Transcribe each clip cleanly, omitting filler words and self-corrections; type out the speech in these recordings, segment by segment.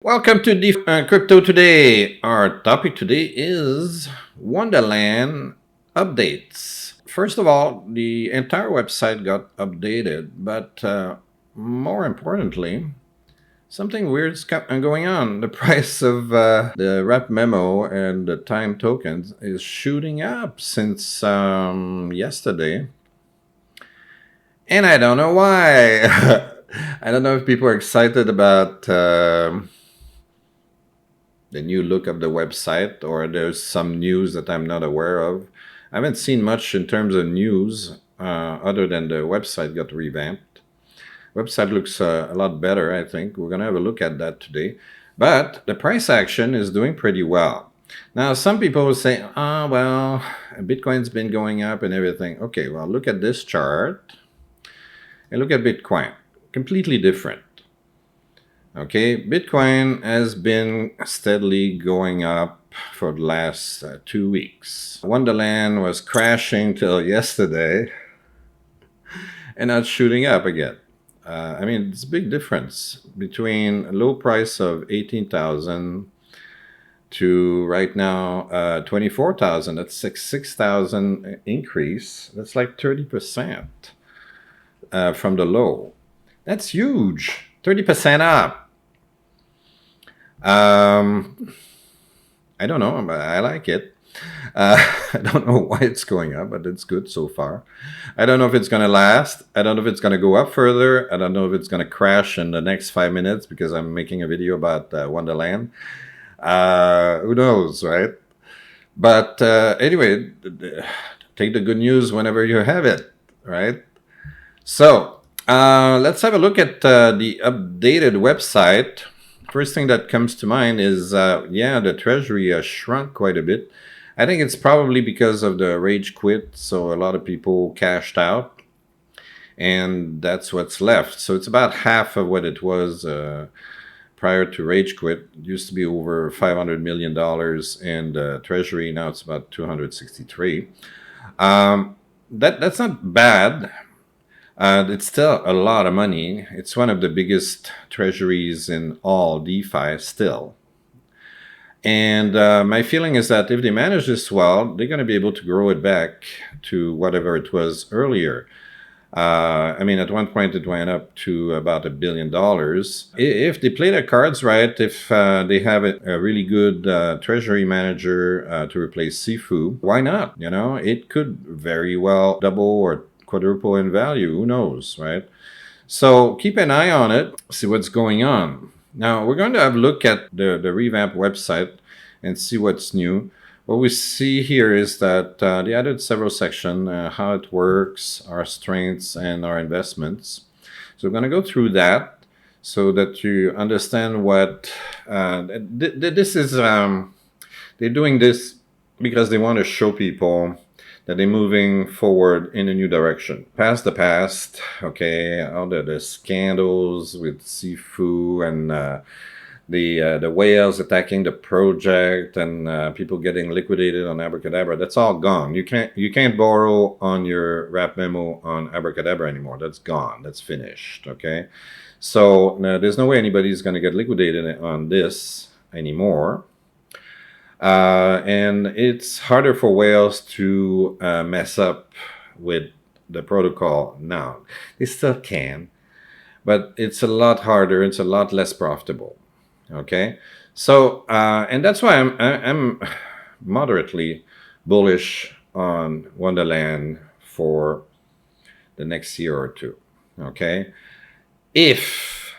Welcome to Crypto Today. Our topic today is Wonderland updates. First of all, the entire website got updated, but more importantly, something weird's going on. The price of the wrap memo and the time tokens is shooting up since yesterday, and I don't know why. I don't know if people are excited about the new look of the website, or there's some news that I'm not aware of. I haven't seen much in terms of news other than the website got revamped. Website looks a lot better, I think. We're going to have a look at that today. But the price action is doing pretty well. Now, some people will say, well, Bitcoin's been going up and everything. Okay, well, look at this chart and look at Bitcoin. Completely different. Okay, Bitcoin has been steadily going up for the last 2 weeks. Wonderland was crashing till yesterday and now it's shooting up again. I mean, it's a big difference between a low price of 18,000 to right now 24,000. That's 6,000 increase. That's like 30% from the low. That's huge. 30% up. I don't know, but I like it. I don't know why it's going up, but it's good so far. I don't know if it's going to last. I don't know if it's going to go up further. I don't know if it's going to crash in the next 5 minutes because I'm making a video about Wonderland. Who knows, right? But anyway, take the good news whenever you have it, right? So let's have a look at the updated website. First thing that comes to mind is, the treasury has shrunk quite a bit. I think it's probably because of the rage quit. So a lot of people cashed out and that's what's left. So it's about half of what it was prior to rage quit. It used to be over $500 million in treasury. Now it's about 263. That's not bad. It's still a lot of money. It's one of the biggest treasuries in all DeFi still. And my feeling is that if they manage this well, they're going to be able to grow it back to whatever it was earlier. I mean, at one point it went up to about $1 billion. If they play their cards right, if they have a really good treasury manager to replace Sifu, why not? You know, it could very well double or quadruple in value. Who knows, right? So keep an eye on it, see what's going on. Now we're going to have a look at the revamped website and see what's new. What we see here is that they added several sections, how it works, our strengths, and our investments. So we're going to go through that so that you understand what this is. They're doing this because they want to show people that they're moving forward in a new direction. Past the past, okay, all the scandals with Sifu and the whales attacking the project and people getting liquidated on Abracadabra, that's all gone. You can't borrow on your wrap memo on Abracadabra anymore. That's gone. That's finished, okay? So there's no way anybody's going to get liquidated on this anymore. And it's harder for whales to mess up with the protocol now. They still can, but it's a lot harder. It's a lot less profitable. Okay, so and that's why I'm moderately bullish on Wonderland for the next year or two. Okay, if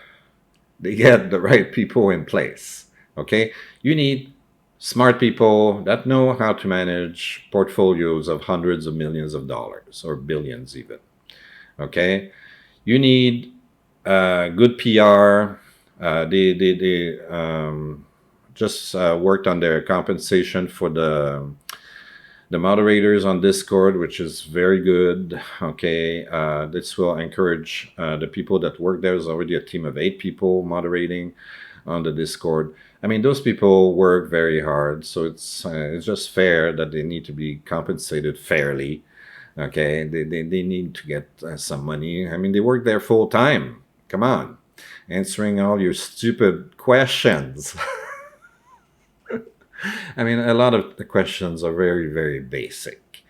they get the right people in place. Okay, you need smart people that know how to manage portfolios of hundreds of millions of dollars or billions even. Okay, you need good PR. They just worked on their compensation for the moderators on Discord, which is very good. Okay, this will encourage the people that work there. There's already a team of 8 people moderating on the Discord. I mean, those people work very hard, so it's just fair that they need to be compensated fairly. Okay, they need to get some money. I mean, they work there full time. Come on. answering all your stupid questions. I mean, a lot of the questions are very, very basic.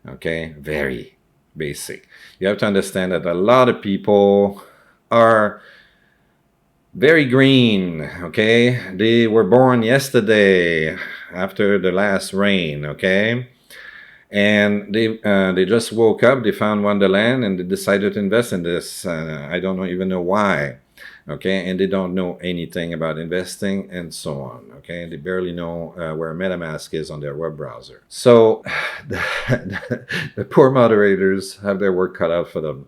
Okay, very basic. You have to understand that a lot of people are very green. Okay, they were born yesterday after the last rain. Okay, and they just woke up. They found Wonderland and they decided to invest in this. I don't know, even know why. Okay, and they don't know anything about investing and so on. Okay, they barely know where MetaMask is on their web browser. So the poor moderators have their work cut out for them.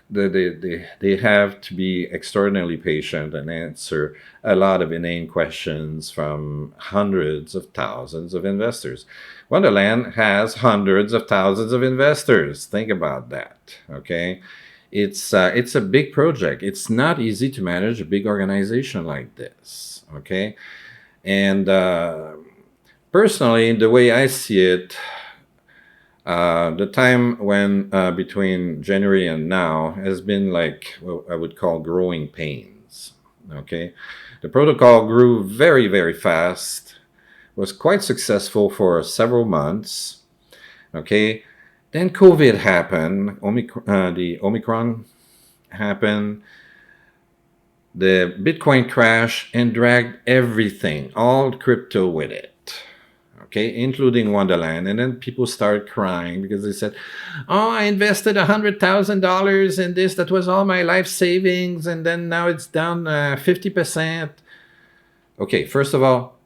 They have to be extraordinarily patient and answer a lot of inane questions from hundreds of thousands of investors. Wonderland has hundreds of thousands of investors. Think about that. Okay, it's a big project. It's not easy to manage a big organization like this. Okay, and personally, the way I see it, the time when between January and now has been like what I would call growing pains. Okay, the protocol grew very, very fast, was quite successful for several months. Okay, then COVID happened, the Omicron happened, the Bitcoin crash, and dragged everything, all crypto with it. Okay, including Wonderland. And then people started crying because they said, "Oh, I invested $100,000 in this. That was all my life savings, and then now it's down 50%." Okay, first of all,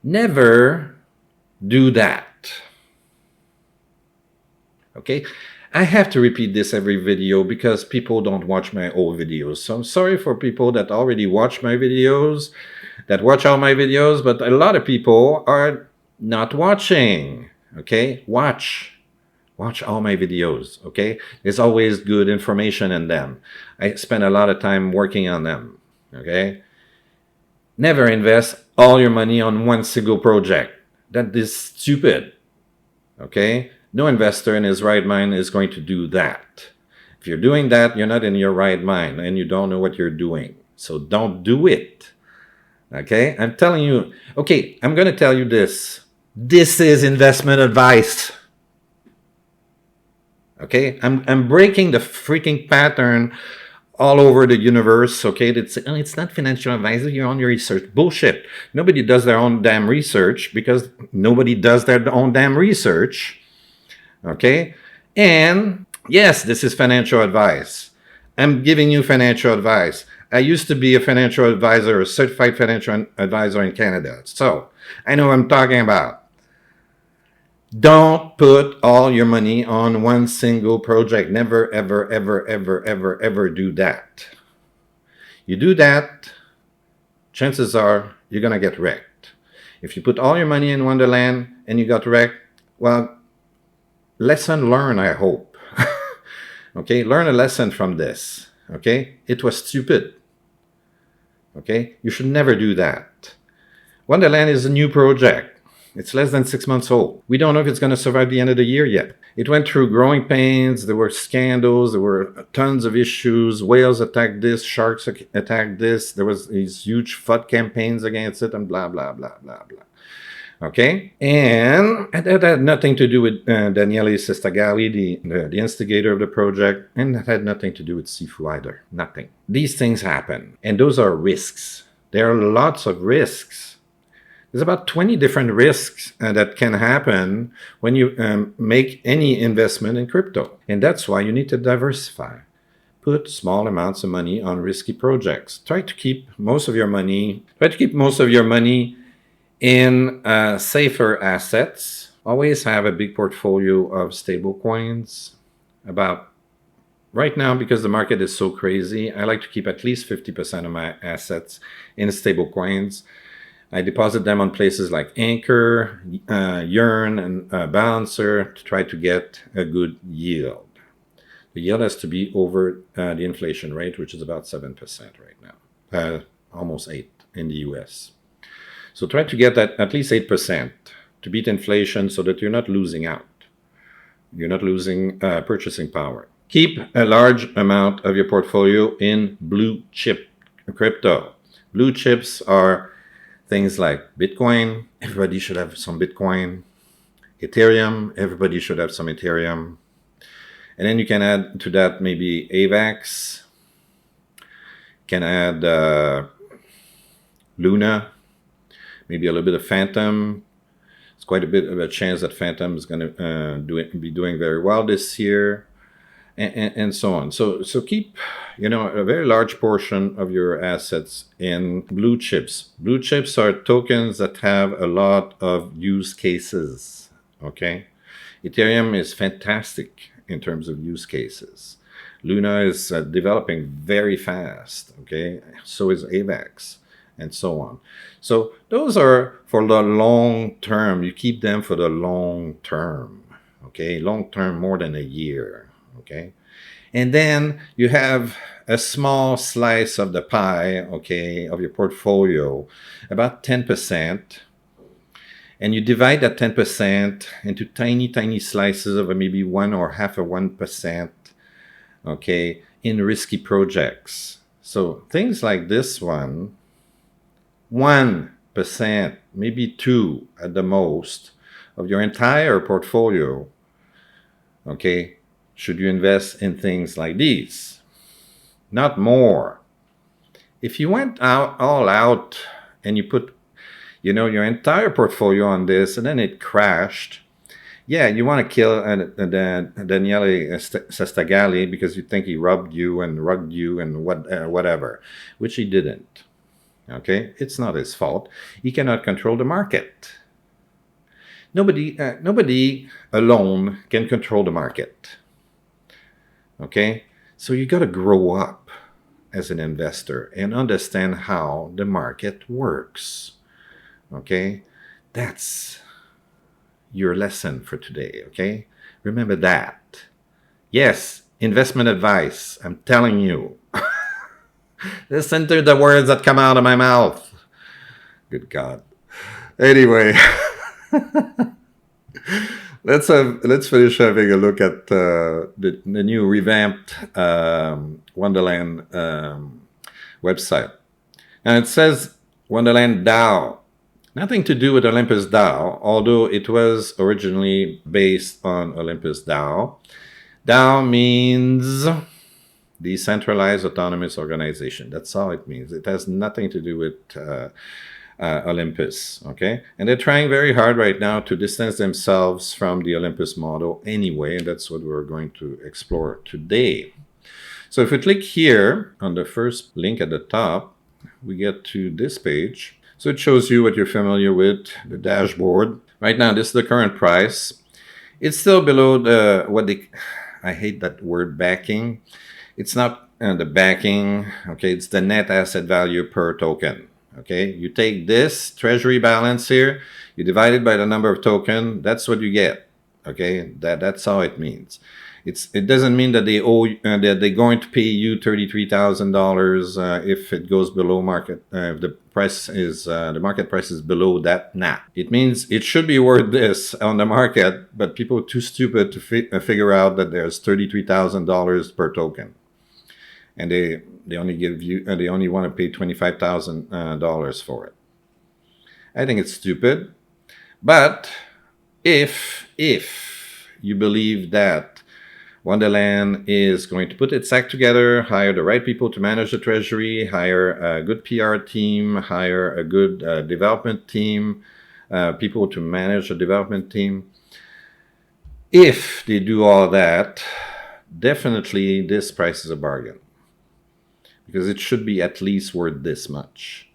never do that. Okay, I have to repeat this every video because people don't watch my old videos. So I'm sorry for people that already watch my videos, that watch all my videos, but a lot of people are not watching. Okay, watch all my videos. Okay, there's always good information in them. I spend a lot of time working on them. Okay, never invest all your money on one single project. That is stupid. Okay, no investor in his right mind is going to do that. If you're doing that, you're not in your right mind and you don't know what you're doing. So don't do it. Okay, I'm telling you. Okay, I'm going to tell you this. This is investment advice. Okay, I'm breaking the freaking pattern all over the universe. Okay, it's not financial advice. You're on your research. Bullshit. Nobody does their own damn research because nobody does their own damn research. Okay, and yes, this is financial advice. I'm giving you financial advice. I used to be a financial advisor, a certified financial advisor in Canada, so I know what I'm talking about. Don't put all your money on one single project. Never, ever, ever, ever, ever, ever do that. You do that, chances are you're going to get wrecked. If you put all your money in Wonderland and you got wrecked, well, lesson learned, I hope. Okay, learn a lesson from this. Okay, it was stupid. Okay, you should never do that. Wonderland is a new project. It's less than 6 months old. We don't know if it's going to survive the end of the year yet. It went through growing pains. There were scandals. There were tons of issues. Whales attacked this. Sharks attacked this. There was these huge FUD campaigns against it and blah, blah, blah, blah, blah. Okay? And that had nothing to do with Daniele Sestagali, the instigator of the project. And that had nothing to do with Sifu either. Nothing. These things happen. And those are risks. There are lots of risks. There's about 20 different risks that can happen when you make any investment in crypto. And that's why you need to diversify. Put small amounts of money on risky projects. Try to keep most of your money in safer assets. Always have a big portfolio of stable coins. About right now, because the market is so crazy, I like to keep at least 50% of my assets in stable coins. I deposit them on places like Anchor, Yearn, and Balancer to try to get a good yield. The yield has to be over the inflation rate, which is about 7% right now, almost 8% in the US. So try to get that at least 8% to beat inflation so that you're not losing out. You're not losing purchasing power. Keep a large amount of your portfolio in blue chip crypto. Blue chips are things like Bitcoin. Everybody should have some Bitcoin. Ethereum. Everybody should have some Ethereum. And then you can add to that maybe AVAX. Can add Luna. Maybe a little bit of Phantom. It's quite a bit of a chance that Phantom is going to be doing very well this year. And so on. So keep, a very large portion of your assets in blue chips. Blue chips are tokens that have a lot of use cases. Okay, Ethereum is fantastic in terms of use cases. Luna is developing very fast. Okay, so is AVAX, and so on. So those are for the long term. You keep them for the long term. Okay, long term, more than a year. Okay, and then you have a small slice of the pie, okay, of your portfolio, about 10%, and you divide that 10% into tiny slices of maybe 1 or half of 1%, okay, in risky projects. So things like this one, 1%, maybe 2 at the most of your entire portfolio, okay, should you invest in things like these, not more. If you went all out and you put, your entire portfolio on this and then it crashed, yeah, you want to kill Daniele Sestagali because you think he robbed you and rugged you and whatever, which he didn't. Okay, it's not his fault. He cannot control the market. Nobody alone can control the market. Okay, so you got to grow up as an investor and understand how the market works. Okay, that's your lesson for today. Okay, remember that. Yes, investment advice. I'm telling you. Listen to the words that come out of my mouth. Good God. Anyway. Let's finish having a look at the new revamped Wonderland website. And it says Wonderland DAO. Nothing to do with Olympus DAO, although it was originally based on Olympus DAO. DAO means decentralized autonomous organization. That's all it means. It has nothing to do with Olympus, okay? And they're trying very hard right now to distance themselves from the Olympus model anyway, and that's what we're going to explore today. So if we click here on the first link at the top, we get to this page. So it shows you what you're familiar with, the dashboard. Right now, this is the current price. It's still below I hate that word backing. It's not the backing, okay? It's the net asset value per token. Okay, you take this treasury balance here, you divide it by the number of token, that's what you get. Okay, that's how it means. It doesn't mean that they owe that they're going to pay you $33,000 if it goes below market. If the market price is below that. Nah, it means it should be worth this on the market, but people are too stupid to figure out that there's $33,000 per token, and they only want to pay $25,000 for it. I think it's stupid. But if you believe that Wonderland is going to put its act together, hire the right people to manage the treasury, hire a good PR team, hire a good development team, people to manage the development team, if they do all that, definitely this price is a bargain, because it should be at least worth this much.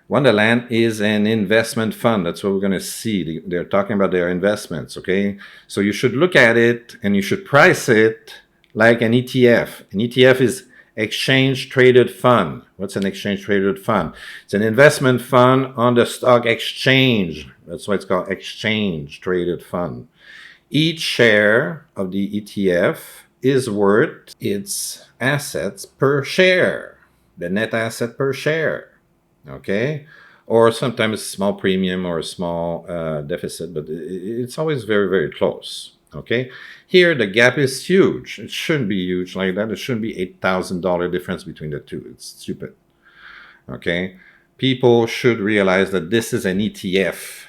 Wonderland is an investment fund. That's what we're going to see. They're talking about their investments, okay? So you should look at it and you should price it like an ETF. An ETF is exchange traded fund. What's an exchange traded fund? It's an investment fund on the stock exchange. That's why it's called exchange traded fund. Each share of the ETF is worth its assets per share, the net asset per share. Okay, or sometimes a small premium or a small deficit, but it's always very, very close. Okay, here the gap is huge. It shouldn't be huge like that. It shouldn't be $8,000 difference between the two. It's stupid. Okay, people should realize that this is an ETF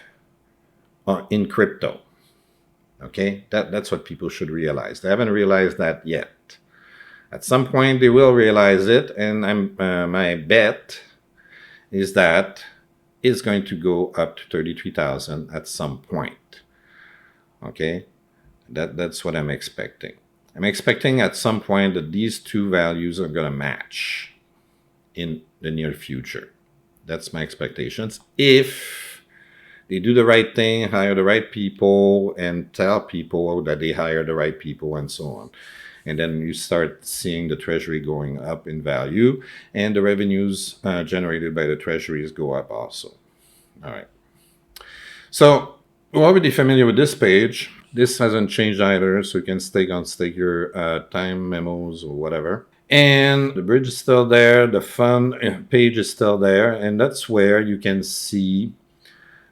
in crypto. Okay, that's what people should realize. They haven't realized that yet. At some point, they will realize it, and my bet is that it's going to go up to 33,000 at some point. Okay, that's what I'm expecting. I'm expecting at some point that these two values are going to match in the near future. That's my expectations. If they do the right thing, hire the right people, and tell people that they hire the right people, and so on. And then you start seeing the treasury going up in value, and the revenues generated by the treasuries go up also. All right. So we're already familiar with this page. This hasn't changed either, so you can stake your time memos or whatever. And the bridge is still there. The fund page is still there, and that's where you can see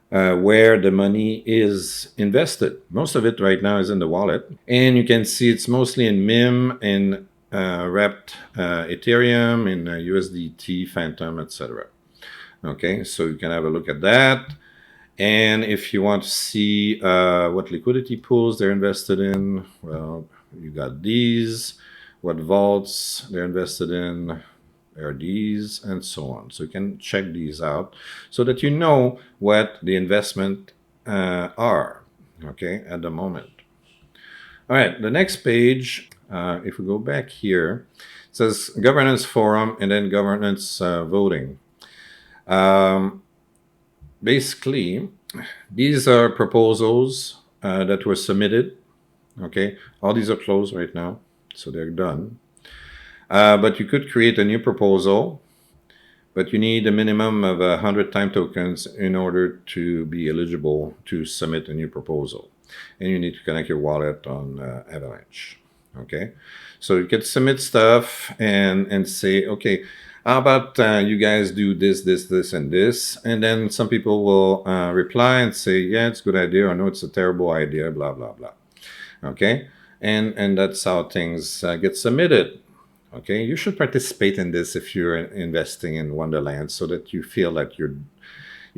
where the money is invested. Most of it right now is in the wallet, and you can see it's mostly in MIM, in wrapped Ethereum, in USDT, Phantom, etc. Okay, so you can have a look at that. And if you want to see what liquidity pools they're invested in, well, you got these. What vaults they're invested in, there are these, and so on. So you can check these out so that you know what the investment are, okay, at the moment. All right, the next page, if we go back here, it says governance forum and then governance voting. Basically, these are proposals that were submitted. Okay, all these are closed right now, so they're done. But you could create a new proposal, but you need a minimum of 100 time tokens in order to be eligible to submit a new proposal. And you need to connect your wallet on Avalanche. Okay, so you can submit stuff and say, okay, how about you guys do this, and this? And then some people will reply and say, yeah, it's a good idea, or no, it's a terrible idea, blah, blah, blah. Okay, and that's how things get submitted. Okay, you should participate in this if you're investing in Wonderland, so that you feel like you're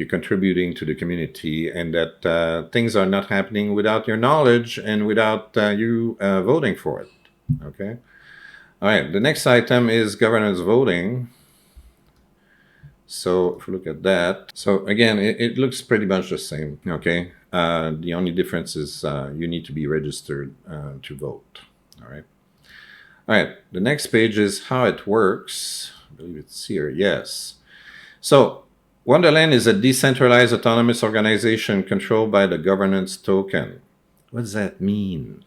contributing to the community, and that things are not happening without your knowledge and without you voting for it. Okay. All right. The next item is governance voting. So if we look at that, so again, it looks pretty much the same. Okay. The only difference is you need to be registered to vote. All right. All right. The next page is how it works. I believe it's here. Yes. So Wonderland is a decentralized autonomous organization controlled by the governance token. What does that mean?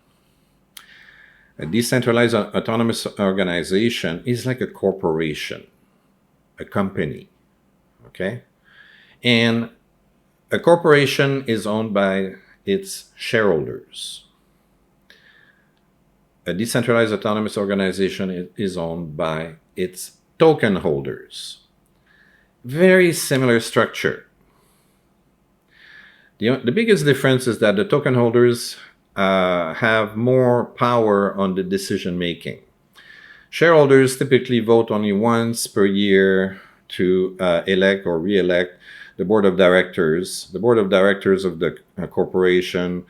A decentralized autonomous organization is like a corporation, a company, okay? And a corporation is owned by its shareholders. A decentralized autonomous organization is owned by its token holders. Very similar structure. The biggest difference is that the token holders have more power on the decision making. Shareholders typically vote only once per year to elect or re-elect the board of directors. The board of directors of the corporation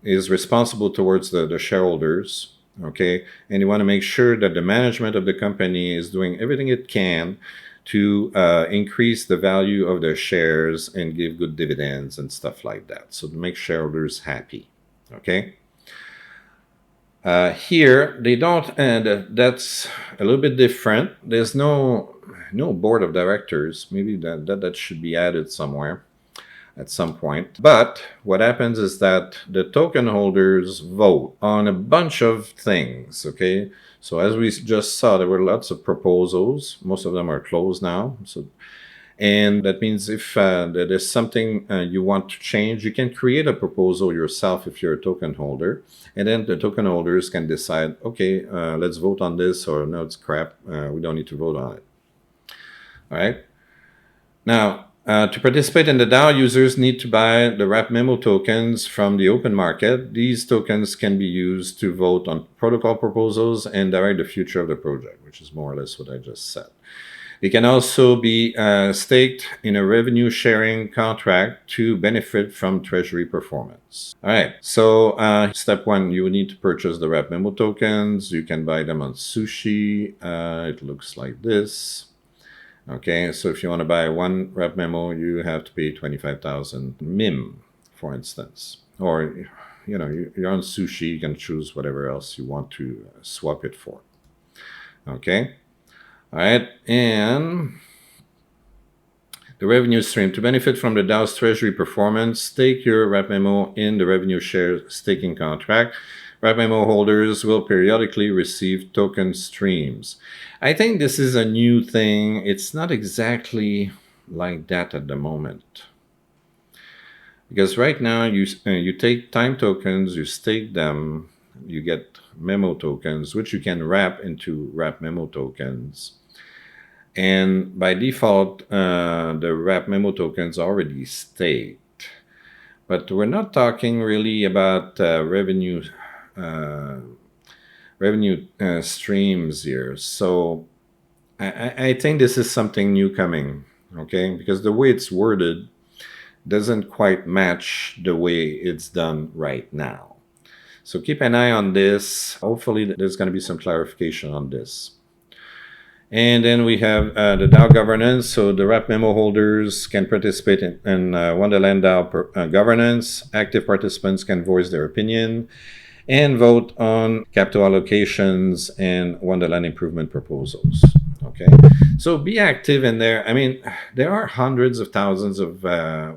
is responsible towards the shareholders, okay? And you want to make sure that the management of the company is doing everything it can to increase the value of their shares and give good dividends and stuff like that. So to make shareholders happy, okay? Here, they don't, and that's a little bit different. There's no board of directors. Maybe that should be added somewhere at some point. But what happens is that the token holders vote on a bunch of things, okay? So as we just saw, there were lots of proposals. Most of them are closed now. And that means if there's something you want to change, you can create a proposal yourself if you're a token holder. And then the token holders can decide, okay, let's vote on this, or no, it's crap. We don't need to vote on it. All right. Now, To participate in the DAO, users need to buy the wrap memo tokens from the open market. These tokens can be used to vote on protocol proposals and direct the future of the project, which is more or less what I just said. They can also be staked in a revenue sharing contract to benefit from treasury performance. All right, so step one, you need to purchase the wrap memo tokens. You can buy them on Sushi. It looks like this. Okay, so if you want to buy one wrap memo, you have to pay 25,000 MIM, for instance. Or, you're on Sushi, you can choose whatever else you want to swap it for. Okay, all right, and the revenue stream. To benefit from the DAO's treasury performance, stake your wrap memo in the revenue share staking contract. Wrap memo holders will periodically receive token streams. I think this is a new thing. It's not exactly like that at the moment. Because right now you take time tokens, you stake them, you get memo tokens, which you can wrap into wrap memo tokens. And by default, the wrap memo tokens already staked. But we're not talking really about revenue streams here. So I think this is something new coming, okay? Because the way it's worded doesn't quite match the way it's done right now. So keep an eye on this. Hopefully there's going to be some clarification on this. And then we have the DAO governance. So the wrap memo holders can participate in Wonderland DAO governance. Active participants can voice their opinion and vote on capital allocations and Wonderland improvement proposals. Okay, so be active in there. I mean, there are hundreds of thousands of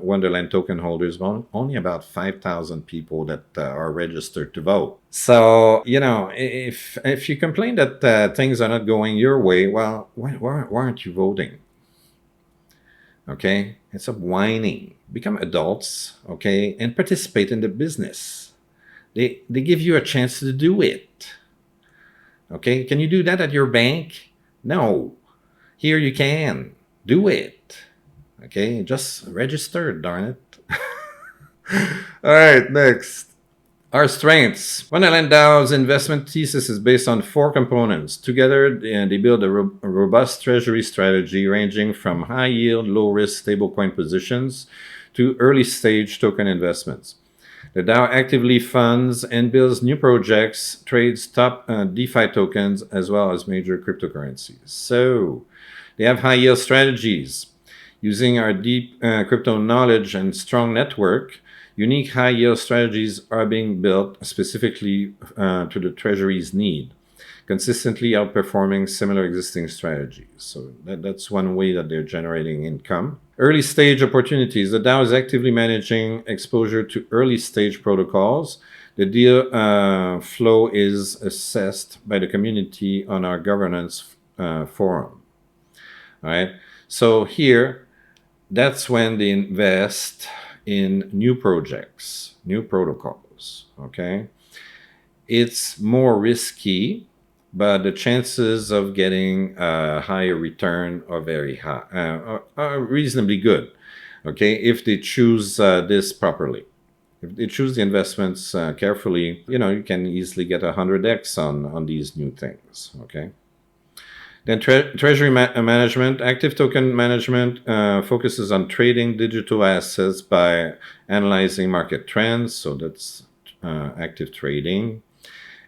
Wonderland token holders, but only about 5,000 people that are registered to vote. So, if you complain that things are not going your way, well, why aren't you voting? Okay, instead of whining, become adults, okay, and participate in the business. They give you a chance to do it. Okay, can you do that at your bank? No. Here you can. Do it. Okay, just register, darn it. All right, next. Our strengths. Wonderland DAO's investment thesis is based on 4 components. Together, they build a robust treasury strategy ranging from high yield, low risk stablecoin positions to early stage token investments. The DAO actively funds and builds new projects, trades top DeFi tokens, as well as major cryptocurrencies. So they have high yield strategies. Using our deep crypto knowledge and strong network, unique high yield strategies are being built specifically to the treasury's need, consistently outperforming similar existing strategies. So that's one way that they're generating income. Early stage opportunities. The DAO is actively managing exposure to early stage protocols. The deal flow is assessed by the community on our governance forum. All right. So here, that's when they invest in new projects, new protocols. Okay. It's more risky, but the chances of getting a higher return are very high, are reasonably good, okay, if they choose this properly. If they choose the investments carefully, you can easily get 100x on these new things, okay? Then treasury management. Active token management focuses on trading digital assets by analyzing market trends, so that's active trading.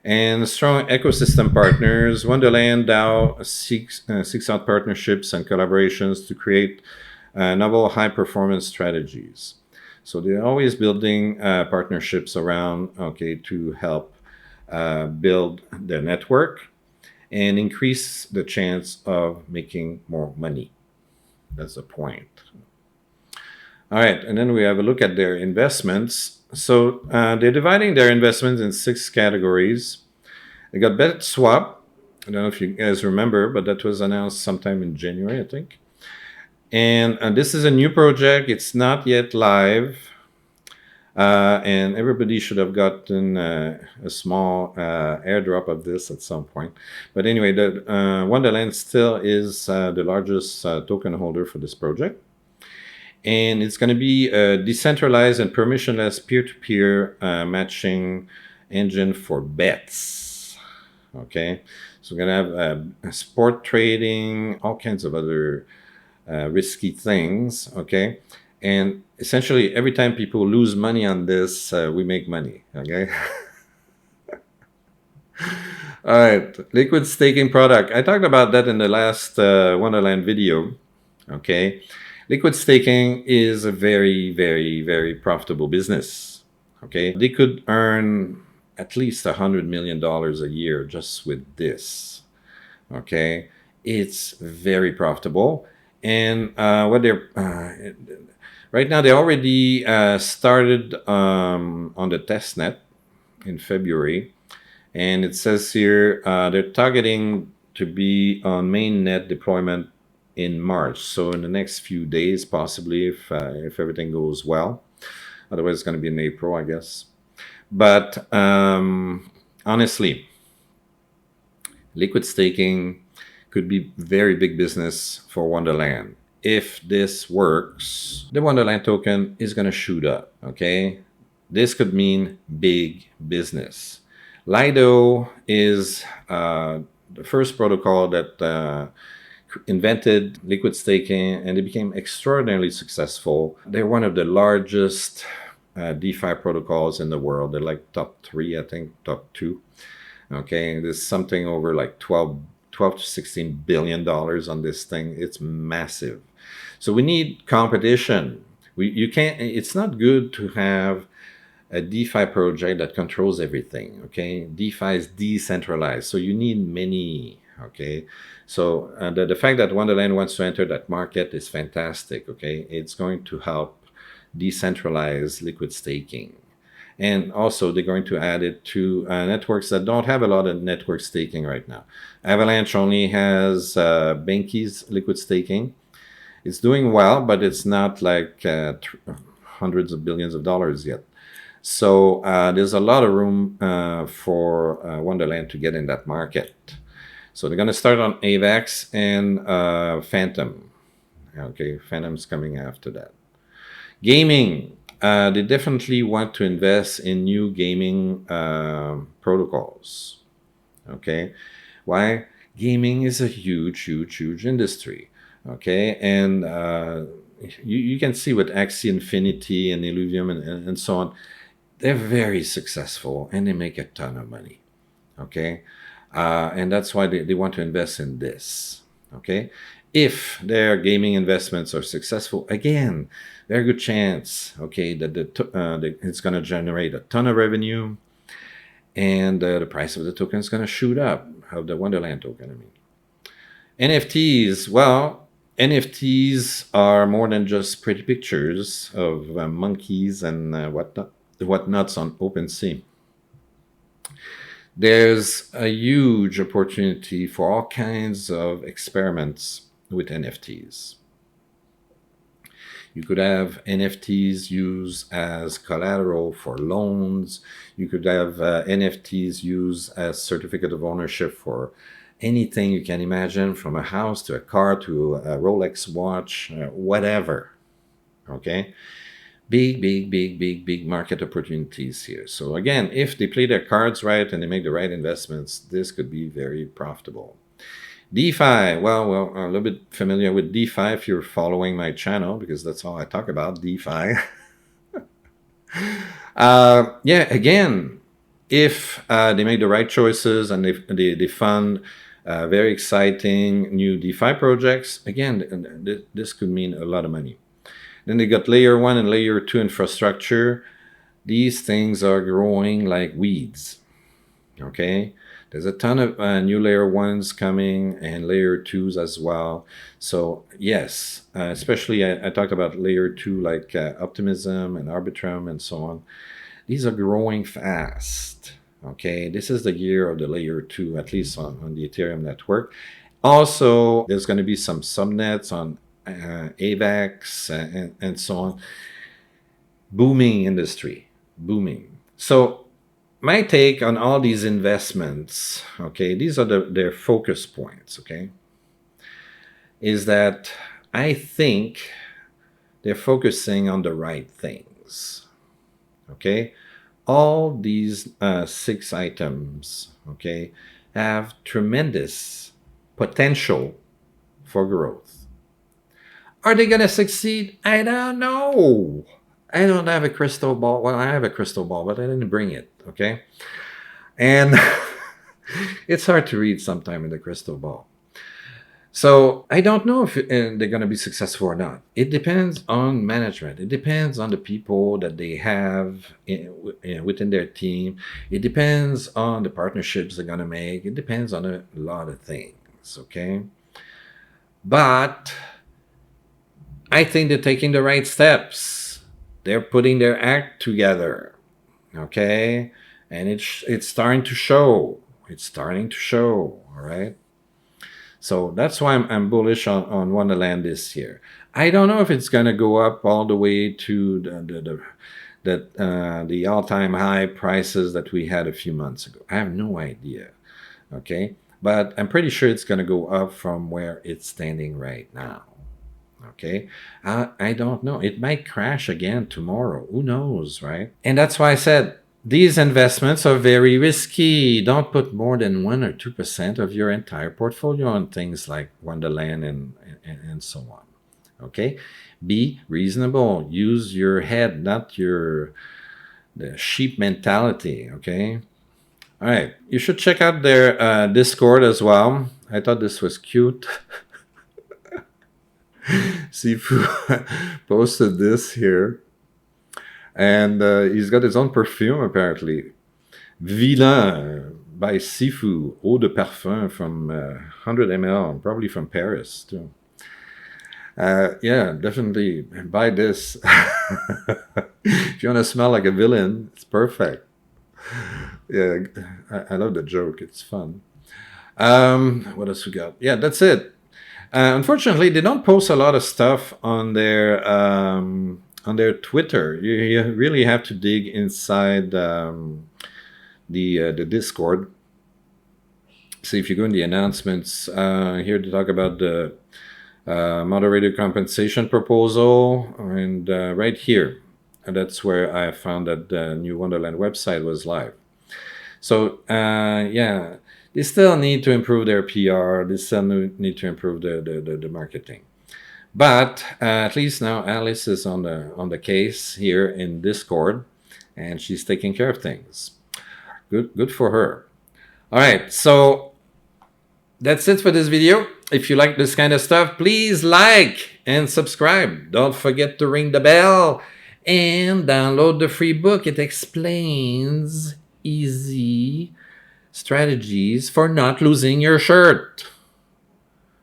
And strong ecosystem partners. Wonderland DAO seeks out partnerships and collaborations to create novel high-performance strategies. So they're always building partnerships around, okay, to help build their network and increase the chance of making more money. That's the point. All right, and then we have a look at their investments. So they're dividing their investments in 6 categories. They got Bet Swap. I don't know if you guys remember, but that was announced sometime in January, I think. And this is a new project. It's not yet live. And everybody should have gotten a small airdrop of this at some point. But anyway, the Wonderland still is the largest token holder for this project. And it's going to be a decentralized and permissionless peer-to-peer matching engine for bets. Okay, so we're going to have sport trading, all kinds of other risky things. Okay, and essentially every time people lose money on this, we make money. Okay. All right, liquid staking product. I talked about that in the last Wonderland video. Okay, liquid staking is a very, very, very profitable business. Okay, they could earn at least $100 million a year just with this. Okay, it's very profitable, and what they're right now they already started on the test net in February. And it says here they're targeting to be on mainnet deployment in March. So in the next few days, possibly, if everything goes well. Otherwise, it's going to be in April, I guess. But honestly, liquid staking could be very big business for Wonderland. If this works, the Wonderland token is going to shoot up. Okay, this could mean big business. Lido is the first protocol that invented liquid staking, and it became extraordinarily successful. They're one of the largest DeFi protocols in the world. They're like top 3, I think, top 2. Okay, there's something over like 12 to 16 billion dollars on this thing. It's massive. So we need competition. You can't. It's not good to have a DeFi project that controls everything. Okay, DeFi is decentralized, so you need many. Okay, so the fact that Wonderland wants to enter that market is fantastic. Okay, it's going to help decentralize liquid staking. And also, they're going to add it to networks that don't have a lot of network staking right now. Avalanche only has Banky's liquid staking. It's doing well, but it's not like hundreds of billions of dollars yet. So there's a lot of room for Wonderland to get in that market. So they're going to start on AVAX and Phantom. Okay, Phantom's coming after that. Gaming. They definitely want to invest in new gaming protocols. Okay, why? Gaming is a huge, huge, huge industry. Okay, and you can see with Axie Infinity and Illuvium and so on, they're very successful and they make a ton of money. Okay, and that's why they want to invest in this. Okay, if their gaming investments are successful, again, very good chance, okay, that it's going to generate a ton of revenue, and the price of the token is going to shoot up, of the Wonderland token, I mean. NFTs, well, NFTs are more than just pretty pictures of monkeys and whatnots on OpenSea. There's a huge opportunity for all kinds of experiments with NFTs. You could have NFTs used as collateral for loans. You could have NFTs used as certificate of ownership for anything you can imagine, from a house to a car to a Rolex watch, whatever. Okay? Big market opportunities here. So again, if they play their cards right and they make the right investments, this could be very profitable. DeFi, well, I'm a little bit familiar with DeFi if you're following my channel, because that's all I talk about, DeFi. Yeah, again, if they make the right choices and they fund very exciting new DeFi projects, again, this could mean a lot of money. Then they got layer 1 and layer 2 infrastructure. These things are growing like weeds. Okay, there's a ton of new layer 1s coming and layer 2s as well. So yes, especially I talked about layer 2 like Optimism and Arbitrum and so on. These are growing fast. Okay, this is the year of the layer 2, at least on the Ethereum network. Also, there's going to be some subnets on AVAX and so on. Booming industry, booming. So my take on all these investments, okay, these are their focus points, okay, is that I think they're focusing on the right things. Okay? All these 6 items, okay, have tremendous potential for growth. Are they going to succeed? I don't know. I don't have a crystal ball. Well, I have a crystal ball, but I didn't bring it, okay? And it's hard to read sometime in the crystal ball. So I don't know if they're going to be successful or not. It depends on management. It depends on the people that they have within their team. It depends on the partnerships they're going to make. It depends on a lot of things, okay? But I think they're taking the right steps. They're putting their act together, okay? And it's starting to show. It's starting to show, all right? So that's why I'm bullish on Wonderland this year. I don't know if it's going to go up all the way to the all-time high prices that we had a few months ago. I have no idea, okay? But I'm pretty sure it's going to go up from where it's standing right now, okay? I don't know. It might crash again tomorrow. Who knows, right? And that's why I said, these investments are very risky. Don't put more than 1 or 2% of your entire portfolio on things like Wonderland and so on. Okay? Be reasonable. Use your head, not the sheep mentality. Okay? All right. You should check out their Discord as well. I thought this was cute. Sifu posted this here. And he's got his own perfume, apparently. Vilain by Sifu, Eau de Parfum from 100 ml, probably from Paris, too. Yeah, definitely buy this. If you want to smell like a villain, it's perfect. Yeah, I love the joke. It's fun. What else we got? Yeah, that's it. Unfortunately, they don't post a lot of stuff on their Twitter. You really have to dig inside the Discord. So if you go in the announcements, here to talk about the moderator compensation proposal, and right here, and that's where I found that the new Wonderland website was live. So yeah, they still need to improve their PR. They still need to improve the marketing. But at least now Alice is on the case here in Discord, and she's taking care of things. Good for her. All right, so that's it for this video. If you like this kind of stuff, please like and subscribe. Don't forget to ring the bell and download the free book. It explains easy strategies for not losing your shirt.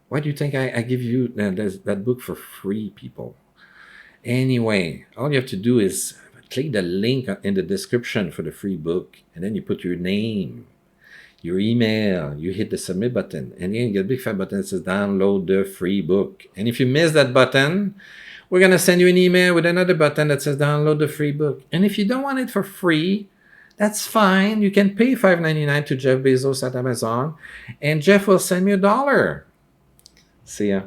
Why do you think I give you that book for free, people? Anyway, all you have to do is click the link in the description for the free book, and then you put your name, your email, you hit the submit button, and then you get a big fat button that says download the free book. And if you miss that button, we're going to send you an email with another button that says download the free book. And if you don't want it for free, that's fine. You can pay $5.99 to Jeff Bezos at Amazon, and Jeff will send me $1. See ya.